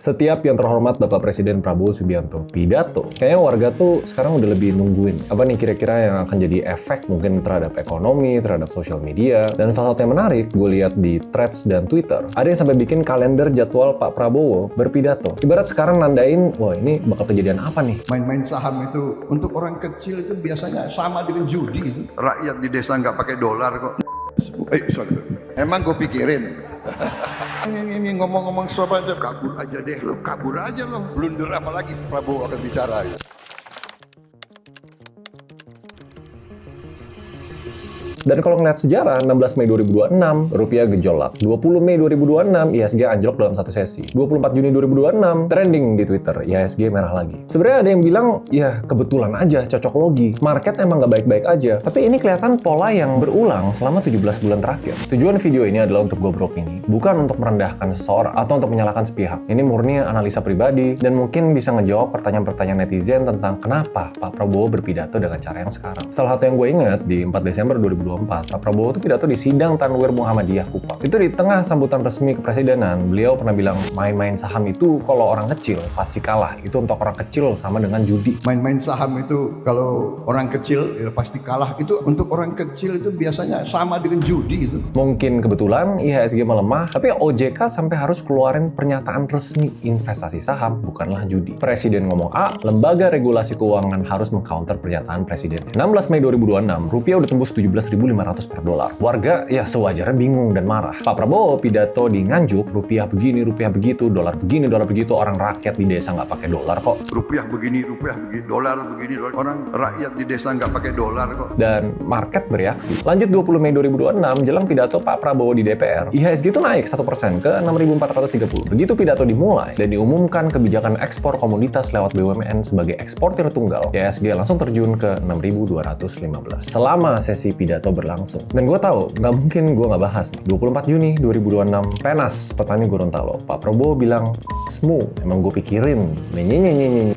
Setiap yang terhormat Bapak Presiden Prabowo Subianto pidato, kayaknya warga tuh sekarang udah lebih nungguin apa nih kira-kira yang akan jadi efek mungkin terhadap ekonomi, terhadap sosial media. Dan salah satu yang menarik, gue lihat di Threads dan Twitter, ada yang sampai bikin kalender jadwal Pak Prabowo berpidato. Ibarat sekarang nandain, wah ini bakal kejadian apa nih? Main-main saham itu untuk orang kecil itu biasanya sama dengan judi gitu. Rakyat di desa nggak pakai dolar kok. Sorry. Emang gue pikirin. Ini ngomong-ngomong sobat aja, kabur aja deh, lo kabur aja lo. Blunder apa lagi Prabowo akan bicara ya. Dan kalau ngeliat sejarah, 16 Mei 2026, rupiah gejolak. 20 Mei 2026, IHSG anjlok dalam satu sesi. 24 Juni 2026, trending di Twitter, IHSG merah lagi. Sebenarnya ada yang bilang, ya kebetulan aja, cocok logi. Market emang nggak baik-baik aja. Tapi ini kelihatan pola yang berulang selama 17 bulan terakhir. Tujuan video ini adalah untuk gobrok ini, bukan untuk merendahkan seseorang atau untuk menyalahkan sepihak. Ini murni analisa pribadi, dan mungkin bisa ngejawab pertanyaan-pertanyaan netizen tentang kenapa Pak Prabowo berpidato dengan cara yang sekarang. Salah satu yang gue ingat, di 4 Desember 2024, Pak Prabowo itu pidato di sidang Tanwir Muhammadiyah Kupang. Itu di tengah sambutan resmi kepresidenan, beliau pernah bilang, main-main saham itu kalau orang kecil pasti kalah. Itu untuk orang kecil sama dengan judi. Main-main saham itu kalau orang kecil ya pasti kalah. Itu untuk orang kecil itu biasanya sama dengan judi gitu. Mungkin kebetulan IHSG melemah, tapi OJK sampai harus keluarin pernyataan resmi investasi saham bukanlah judi. Presiden ngomong A, lembaga regulasi keuangan harus mengcounter pernyataan presiden. 16 Mei 2026, rupiah udah tembus 17.500 per dolar. Warga ya sewajarnya bingung dan marah. Pak Prabowo pidato di Nganjuk, rupiah begini, rupiah begitu, dolar begini, dolar begitu, orang rakyat di desa nggak pakai dolar kok. Rupiah begini, dolar begini. Orang rakyat di desa nggak pakai dolar kok. Dan market bereaksi. Lanjut 20 Mei 2026, jelang pidato Pak Prabowo di DPR, IHSG itu naik 1% ke 6.430. Begitu pidato dimulai dan diumumkan kebijakan ekspor komoditas lewat BUMN sebagai eksportir tunggal, IHSG langsung terjun ke 6.215. Selama sesi pidato berlangsung. Dan gue tahu, nggak mungkin gue nggak bahas nih. 24 Juni 2026, Penas, petani Gorontalo. Pak Prabowo bilang, "Smu, emang gue pikirin." Nyenyenyenyenyen.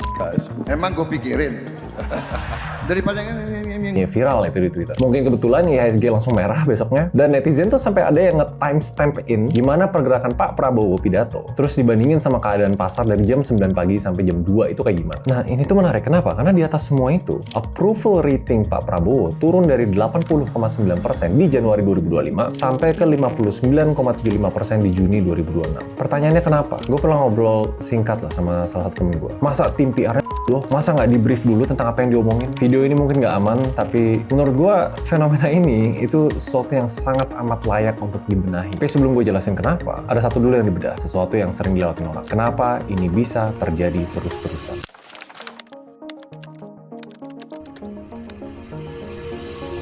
Emang gue pikirin. Daripada ini. Ya, viral itu di Twitter. Mungkin kebetulan IHSG langsung merah besoknya. Dan netizen tuh sampai ada yang nge-timestamp in gimana pergerakan Pak Prabowo pidato. Terus dibandingin sama keadaan pasar dari jam 9 pagi sampai jam 2 itu kayak gimana. Nah, ini tuh menarik. Kenapa? Karena di atas semua itu, approval rating Pak Prabowo turun dari 80,9% di Januari 2025 sampai ke 59,75% di Juni 2026. Pertanyaannya kenapa? Gue pernah ngobrol singkat lah sama salah satu temen gue. Masa tim PR-nya loh, masa nggak di-brief dulu tentang apa yang diomongin? Video ini mungkin nggak aman, tapi menurut gue fenomena ini itu sesuatu yang sangat amat layak untuk dibenahi. Tapi sebelum gue jelasin kenapa, ada satu dulu yang dibedah, sesuatu yang sering dilewatin orang. Kenapa ini bisa terjadi terus-terusan?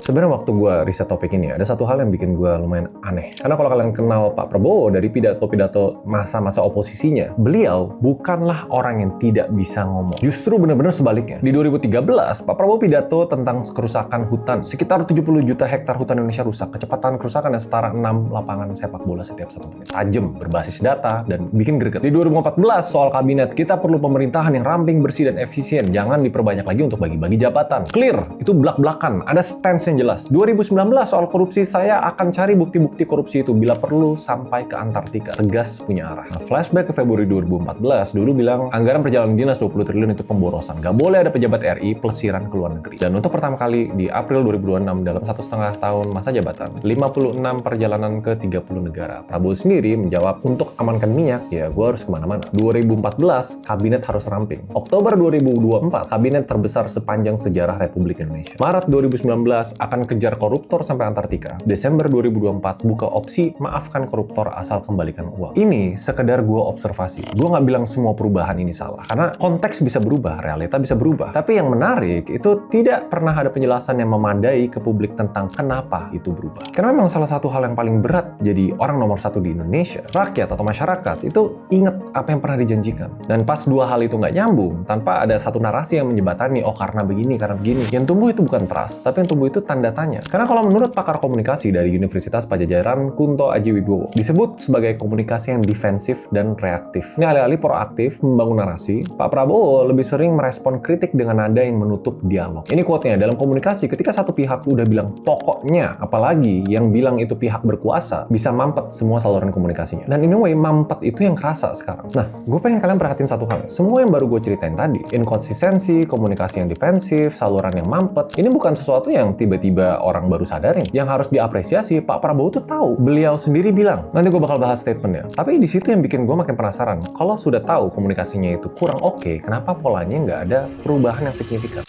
Sebenarnya waktu gue riset topik ini, ada satu hal yang bikin gue lumayan aneh. Karena kalau kalian kenal Pak Prabowo dari pidato-pidato masa-masa oposisinya, beliau bukanlah orang yang tidak bisa ngomong. Justru benar-benar sebaliknya. Di 2013, Pak Prabowo pidato tentang kerusakan hutan. Sekitar 70 juta hektar hutan Indonesia rusak. Kecepatan kerusakan yang setara 6 lapangan sepak bola setiap 1 menit. Tajam, berbasis data, dan bikin greget. Di 2014, soal kabinet, kita perlu pemerintahan yang ramping, bersih, dan efisien. Jangan diperbanyak lagi untuk bagi-bagi jabatan. Clear, itu belak-belakan. Ada stance yang jelas. 2019 soal korupsi, saya akan cari bukti-bukti korupsi itu bila perlu sampai ke Antartika. Tegas punya arah. Nah, flashback ke Februari 2014, dulu bilang anggaran perjalanan dinas 20 triliun itu pemborosan. Gak boleh ada pejabat RI pelesiran ke luar negeri. Dan untuk pertama kali di April 2026 dalam 1,5 tahun masa jabatan, 56 perjalanan ke 30 negara. Prabowo sendiri menjawab, untuk amankan minyak, ya gue harus kemana-mana. 2014, kabinet harus ramping. Oktober 2024, kabinet terbesar sepanjang sejarah Republik Indonesia. Maret 2019, akan kejar koruptor sampai Antartika. Desember 2024 buka opsi maafkan koruptor asal kembalikan uang. Ini sekedar gue observasi. Gue nggak bilang semua perubahan ini salah. Karena konteks bisa berubah, realita bisa berubah. Tapi yang menarik itu tidak pernah ada penjelasan yang memadai ke publik tentang kenapa itu berubah. Karena memang salah satu hal yang paling berat jadi orang nomor 1 di Indonesia, rakyat atau masyarakat itu ingat apa yang pernah dijanjikan. Dan pas dua hal itu nggak nyambung, tanpa ada satu narasi yang menjembatani, oh karena begini, karena begini. Yang tumbuh itu bukan trust, tapi yang tumbuh itu tanda tanya. Karena kalau menurut pakar komunikasi dari Universitas Padjadjaran, Kunto Aji Wibowo, disebut sebagai komunikasi yang defensif dan reaktif. Ini alih-alih proaktif membangun narasi, Pak Prabowo lebih sering merespon kritik dengan nada yang menutup dialog. Ini quote-nya, dalam komunikasi ketika satu pihak udah bilang pokoknya, apalagi yang bilang itu pihak berkuasa, bisa mampet semua saluran komunikasinya. Dan anyway, mampet itu yang kerasa sekarang. Nah, gue pengen kalian perhatiin satu hal. Semua yang baru gue ceritain tadi, inkonsistensi, komunikasi yang defensif, saluran yang mampet, ini bukan sesuatu yang tiba-tiba orang baru sadarin. Yang harus diapresiasi, Pak Prabowo tuh tahu. Beliau sendiri bilang, nanti gue bakal bahas statementnya. Tapi di situ yang bikin gue makin penasaran. Kalau sudah tahu komunikasinya itu kurang oke, kenapa polanya nggak ada perubahan yang signifikan?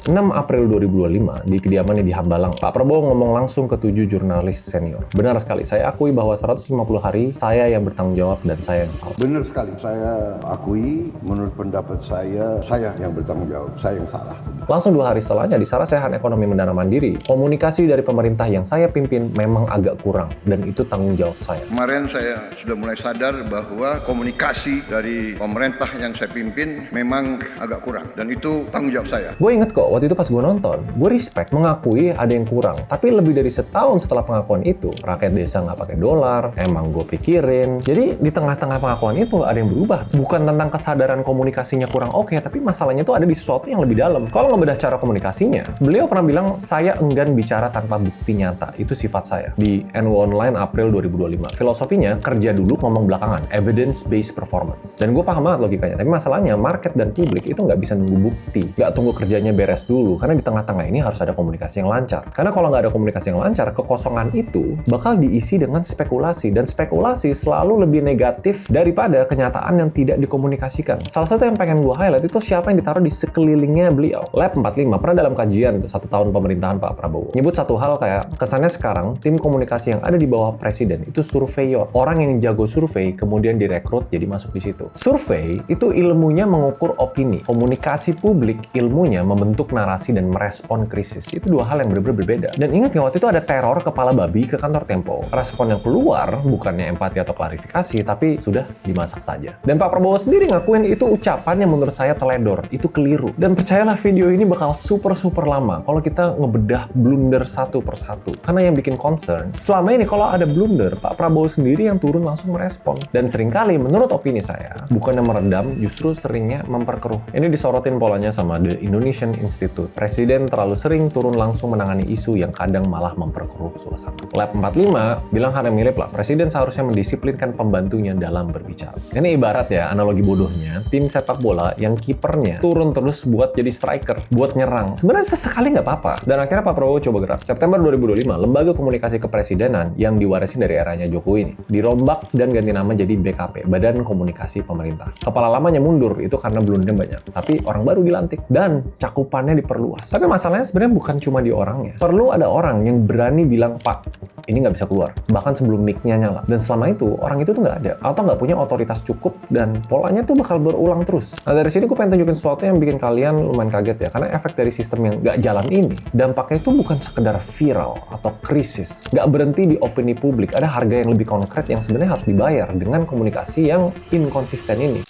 6 April 2025, di kediamannya di Hambalang, Pak Prabowo ngomong langsung ke 7 jurnalis senior. Benar sekali, saya akui bahwa 150 hari saya yang bertanggung jawab dan saya yang salah. Benar sekali, saya akui menurut pendapat saya yang bertanggung jawab, saya yang salah. Langsung 2 hari setelahnya di Sarasehan Ekonomi Mendanam Mandiri, komunikasi dari pemerintah yang saya pimpin memang agak kurang, dan itu tanggung jawab saya. Kemarin saya sudah mulai sadar bahwa komunikasi dari pemerintah yang saya pimpin memang agak kurang, dan itu tanggung jawab saya. Gue inget kok, waktu itu pas gue nonton, gue respect, mengakui ada yang kurang. Tapi lebih dari setahun setelah pengakuan itu, rakyat desa nggak pakai dolar, emang gue pikirin. Jadi di tengah-tengah pengakuan itu ada yang berubah. Bukan tentang kesadaran komunikasinya kurang oke, tapi masalahnya itu ada di sesuatu yang lebih dalam. Kalau ngebedah cara komunikasinya, beliau pernah bilang, saya enggan bicara tanpa bukti nyata. Itu sifat saya. Di NU Online April 2025. Filosofinya, kerja dulu, ngomong belakangan. Evidence-based performance. Dan gue paham banget logikanya. Tapi masalahnya, market dan publik itu nggak bisa nunggu bukti. Nggak tunggu kerjanya beres dulu, karena di tengah-tengah ini harus ada komunikasi yang lancar. Karena kalau nggak ada komunikasi yang lancar, kekosongan itu bakal diisi dengan spekulasi, dan spekulasi selalu lebih negatif daripada kenyataan yang tidak dikomunikasikan. Salah satu yang pengen gue highlight itu siapa yang ditaruh di sekelilingnya beliau. Lab 45 pernah dalam kajian 1 tahun pemerintahan Pak Prabowo nyebut satu hal kayak kesannya sekarang tim komunikasi yang ada di bawah presiden itu surveyor, orang yang jago survei kemudian direkrut jadi masuk di situ. Survei itu ilmunya mengukur opini, komunikasi publik ilmunya membentuk narasi dan merespon krisis. Itu 2 hal yang benar-benar berbeda. Dan ingat nggak waktu itu ada teror kepala babi ke kantor Tempo. Respon yang keluar bukannya empati atau klarifikasi, tapi sudah dimasak saja. Dan Pak Prabowo sendiri ngakuin itu ucapan yang menurut saya teledor, itu keliru. Dan percayalah video ini bakal super lama kalau kita ngebedah blunder satu persatu. Karena yang bikin concern, selama ini kalau ada blunder, Pak Prabowo sendiri yang turun langsung merespon. Dan seringkali menurut opini saya, bukannya meredam, justru seringnya memperkeruh. Ini disorotin polanya sama The Indonesian Institute. Presiden terlalu sering turun langsung menangani isu yang kadang malah memperkeruh suasana. Lab 45 bilang hal yang mirip lah, Presiden seharusnya mendisiplinkan pembantunya dalam berbicara. Ini ibarat ya, analogi bodohnya, tim sepak bola yang kipernya turun terus buat jadi striker, buat nyerang. Sebenarnya sesekali nggak apa-apa. Dan akhirnya Pak Prabowo coba gerak. September 2025, Lembaga Komunikasi Kepresidenan yang diwarisin dari eranya Jokowi ini, dirombak dan ganti nama jadi BKP, Badan Komunikasi Pemerintah. Kepala lamanya mundur, itu karena blundernya banyak. Tapi orang baru dilantik, dan cakupannya diperluas. Tapi masalahnya sebenarnya bukan cuma di orangnya. Perlu ada orang yang berani bilang, Pak, ini nggak bisa keluar. Bahkan sebelum mic-nya nyala. Dan selama itu, orang itu tuh nggak ada. Atau nggak punya otoritas cukup, dan polanya tuh bakal berulang terus. Nah, dari sini gue pengen tunjukin sesuatu yang bikin kalian lumayan kaget ya. Karena efek dari sistem yang nggak jalan ini, dampaknya itu bukan sekedar viral atau krisis. Nggak berhenti di opini publik. Ada harga yang lebih konkret yang sebenarnya harus dibayar dengan komunikasi yang inkonsisten ini.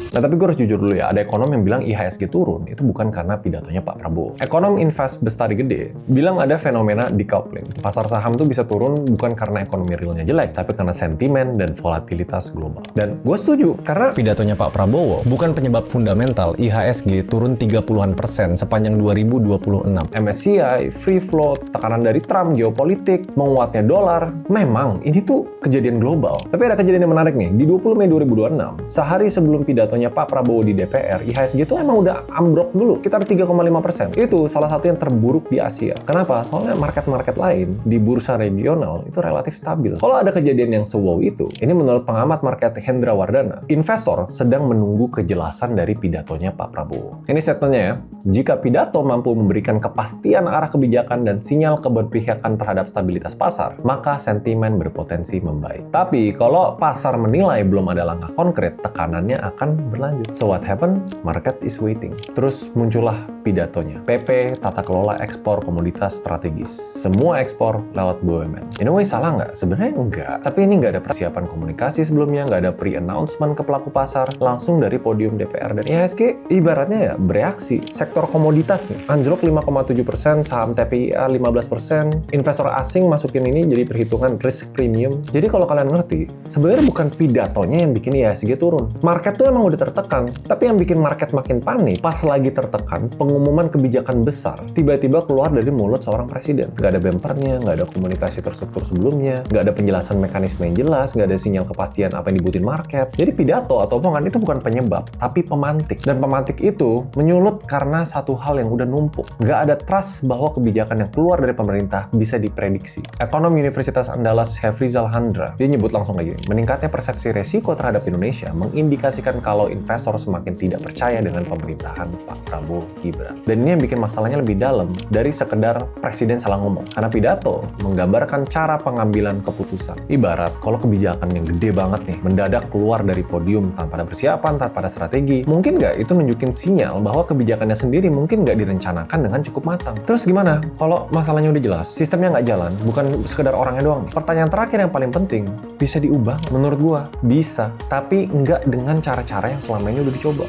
Nah, tapi gue harus jujur dulu ya, ada ekonom yang bilang IHSG turun, itu bukan karena pidatonya Pak Prabowo. Ekonom Invest Bestari Gede bilang ada fenomena decoupling. Pasar saham tuh bisa turun bukan karena ekonomi realnya jelek, tapi karena sentimen dan volatilitas global. Dan gue setuju, karena pidatonya Pak Prabowo bukan penyebab fundamental IHSG turun 30-an% sepanjang 2026. MSCI, free float, tekanan dari Trump, geopolitik, menguatnya dolar, memang ini tuh kejadian global. Tapi ada kejadian yang menarik nih, di 20 Mei 2026, sehari sebelum pidatonya Pak Prabowo di DPR, IHSG itu emang udah ambruk dulu, sekitar 3,5%. Itu salah satu yang terburuk di Asia. Kenapa? Soalnya market-market lain di bursa regional itu relatif stabil. Kalau ada kejadian yang se-wow itu, ini menurut pengamat market Hendra Wardana, investor sedang menunggu kejelasan dari pidatonya Pak Prabowo. Ini statementnya ya, jika pidato mampu memberikan kepastian arah kebijakan dan sinyal keberpihakan terhadap stabilitas pasar, maka sentimen berpotensi membaik. Tapi kalau pasar menilai belum ada langkah konkret, tekanannya akan berlanjut. So what happened? Market is waiting. Terus muncullah pidatonya. PP, tata kelola ekspor komoditas strategis. Semua ekspor lewat BUMN. In a way salah nggak? Sebenarnya enggak. Tapi ini nggak ada persiapan komunikasi sebelumnya, nggak ada pre-announcement ke pelaku pasar, langsung dari podium DPR dan IHSG ibaratnya ya bereaksi. Sektor komoditas nih, anjlok 5,7%, saham TPIA 15%, investor asing masukin ini jadi perhitungan risk premium. Jadi kalau kalian ngerti, sebenarnya bukan pidatonya yang bikin IHSG turun. Market tuh emang udah tertekan, tapi yang bikin market makin panik, pas lagi tertekan, pengumuman kebijakan besar tiba-tiba keluar dari mulut seorang presiden. Nggak ada bempernya, nggak ada komunikasi terstruktur sebelumnya, nggak ada penjelasan mekanisme yang jelas, nggak ada sinyal kepastian apa yang dibutuhin market. Jadi pidato atau omongan itu bukan penyebab, tapi pemantik. Dan pemantik itu menyulut karena satu hal yang udah numpuk. Nggak ada trust bahwa kebijakan yang keluar dari pemerintah bisa diprediksi. Ekonom Universitas Andalas Hefrizal Handra, dia nyebut langsung lagi, meningkatnya persepsi resiko terhadap Indonesia mengindikasikan kalau investor semakin tidak percaya dengan pemerintahan Pak Prabowo Gibran. Dan ini yang bikin masalahnya lebih dalam dari sekedar presiden salah ngomong. Karena pidato menggambarkan cara pengambilan keputusan. Ibarat kalau kebijakan yang gede banget nih, mendadak keluar dari podium tanpa ada persiapan, tanpa ada strategi, mungkin nggak itu nunjukin sinyal bahwa kebijakannya sendiri mungkin nggak direncanakan dengan cukup matang. Terus gimana kalau masalahnya udah jelas, sistemnya nggak jalan, bukan sekedar orangnya doang. Pertanyaan terakhir yang paling penting, bisa diubah? Menurut gua, bisa. Tapi nggak dengan cara-cara yang selama ini udah dicoba.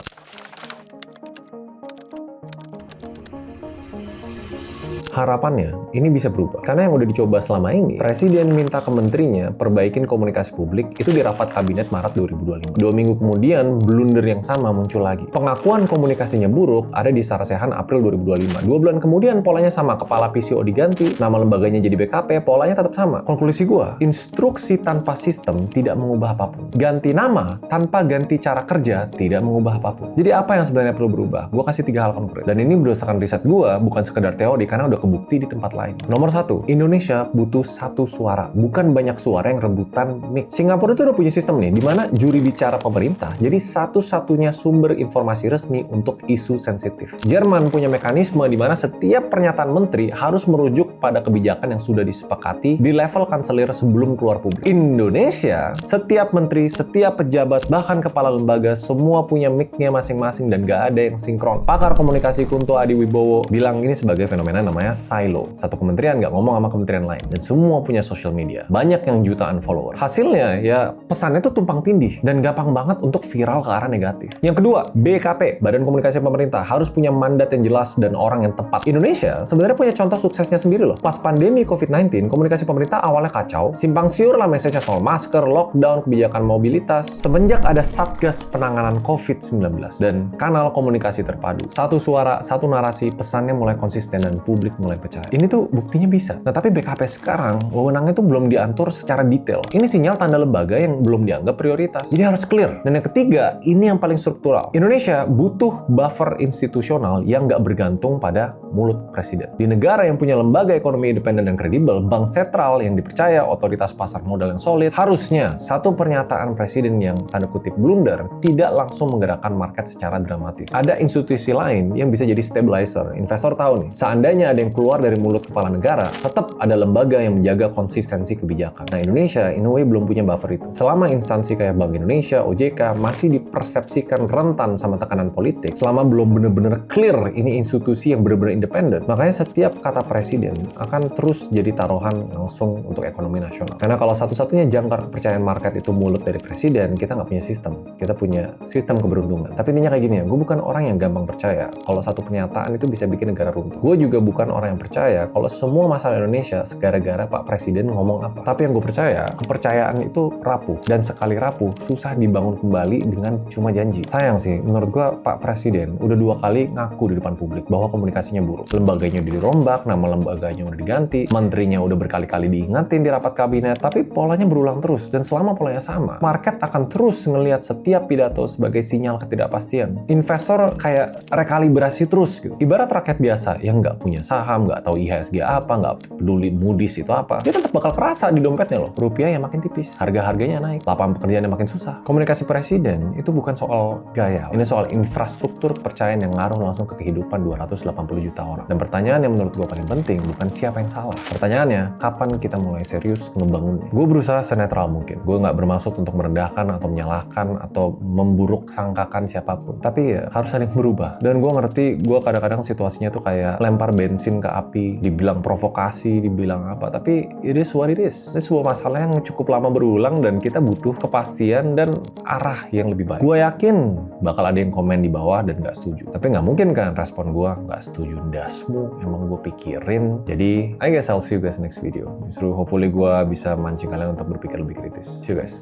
Harapannya, ini bisa berubah. Karena yang udah dicoba selama ini, Presiden minta ke menterinya perbaikin komunikasi publik itu di rapat kabinet Maret 2025. 2 minggu kemudian, blunder yang sama muncul lagi. Pengakuan komunikasinya buruk ada di Sarasehan April 2025. 2 bulan kemudian polanya sama, kepala PCO diganti, nama lembaganya jadi BKP, polanya tetap sama. Konklusi gua, instruksi tanpa sistem tidak mengubah apapun. Ganti nama tanpa ganti cara kerja tidak mengubah apapun. Jadi apa yang sebenarnya perlu berubah? Gua kasih 3 hal konkret. Dan ini berdasarkan riset gua, bukan sekedar teori, karena udah kebukti di tempat lain. Nomor 1, Indonesia butuh satu suara, bukan banyak suara yang rebutan mic. Singapura itu udah punya sistem nih, di mana juri bicara pemerintah jadi satu-satunya sumber informasi resmi untuk isu sensitif. Jerman punya mekanisme di mana setiap pernyataan menteri harus merujuk pada kebijakan yang sudah disepakati di level kanselir sebelum keluar publik. Indonesia, setiap menteri, setiap pejabat, bahkan kepala lembaga, semua punya mic-nya masing-masing dan gak ada yang sinkron. Pakar komunikasi Kunto Adiwibowo bilang ini sebagai fenomena namanya silo. Satu kementerian nggak ngomong sama kementerian lain. Dan semua punya social media. Banyak yang jutaan follower. Hasilnya ya pesannya tuh tumpang tindih dan gampang banget untuk viral ke arah negatif. Yang kedua, BKP, Badan Komunikasi Pemerintah, harus punya mandat yang jelas dan orang yang tepat. Indonesia sebenarnya punya contoh suksesnya sendiri loh. Pas pandemi COVID-19, komunikasi pemerintah awalnya kacau, simpang siur lah message-nya soal masker, lockdown, kebijakan mobilitas. Semenjak ada Satgas Penanganan COVID-19 dan kanal komunikasi terpadu, satu suara, satu narasi, pesannya mulai konsisten dan publik mulai percaya. Ini tuh buktinya bisa. Nah, tapi BKP sekarang, wewenangnya tuh belum diatur secara detail. Ini sinyal tanda lembaga yang belum dianggap prioritas. Jadi harus clear. Dan yang ketiga, ini yang paling struktural. Indonesia butuh buffer institusional yang nggak bergantung pada mulut presiden. Di negara yang punya lembaga ekonomi independen dan kredibel, bank sentral yang dipercaya, otoritas pasar modal yang solid, harusnya satu pernyataan presiden yang tanda kutip blunder tidak langsung menggerakkan market secara dramatis. Ada institusi lain yang bisa jadi stabilizer. Investor tahu nih, seandainya ada yang keluar dari mulut kepala negara, tetap ada lembaga yang menjaga konsistensi kebijakan. Nah, Indonesia in a way belum punya buffer itu. Selama instansi kayak Bank Indonesia, OJK masih dipersepsikan rentan sama tekanan politik, selama belum benar-benar clear ini institusi yang benar-benar independen, makanya setiap kata presiden akan terus jadi taruhan langsung untuk ekonomi nasional. Karena kalau satu-satunya jangkar kepercayaan market itu mulut dari presiden, kita nggak punya sistem. Kita punya sistem keberuntungan. Tapi intinya kayak gini ya, gue bukan orang yang gampang percaya kalau satu pernyataan itu bisa bikin negara runtuh. Gue juga bukan orang yang percaya kalau semua masalah Indonesia segara-gara Pak Presiden ngomong apa. Tapi yang gue percaya, kepercayaan itu rapuh. Dan sekali rapuh, susah dibangun kembali dengan cuma janji. Sayang sih, menurut gue Pak Presiden udah 2 kali ngaku di depan publik bahwa komunikasinya buruk. Lembaganya udah dirombak, nama lembaganya udah diganti, menterinya udah berkali-kali diingatin di rapat kabinet, tapi polanya berulang terus. Dan selama polanya sama, market akan terus ngelihat setiap pidato sebagai sinyal ketidakpastian. Investor kayak rekalibrasi terus gitu. Ibarat rakyat biasa yang nggak punya saham, paham, nggak tahu IHSG apa, nggak peduli Moody's itu apa, dia tetap bakal kerasa di dompetnya loh. Rupiah yang makin tipis, harga-harganya naik, lapangan pekerjaan yang makin susah. Komunikasi presiden itu bukan soal gaya, ini soal infrastruktur kepercayaan yang ngaruh langsung ke kehidupan 280 juta orang. Dan pertanyaan yang menurut gue paling penting bukan siapa yang salah. Pertanyaannya, kapan kita mulai serius ngebangunnya? Gue berusaha senetral mungkin. Gue nggak bermaksud untuk merendahkan atau menyalahkan atau memburuk sangkakan siapapun. Tapi ya harus ada yang berubah. Dan gue ngerti, gue kadang-kadang situasinya tuh kayak lempar bensin ke api, dibilang provokasi, dibilang apa. Tapi it is what it is. Ini sebuah masalah yang cukup lama berulang dan kita butuh kepastian dan arah yang lebih baik. Gue yakin bakal ada yang komen di bawah dan nggak setuju. Tapi nggak mungkin kan respon gue nggak setuju dasmu, emang gue pikirin. Jadi I guess I'll see you guys next video. Justru hopefully gue bisa mancing kalian untuk berpikir lebih kritis. See you guys.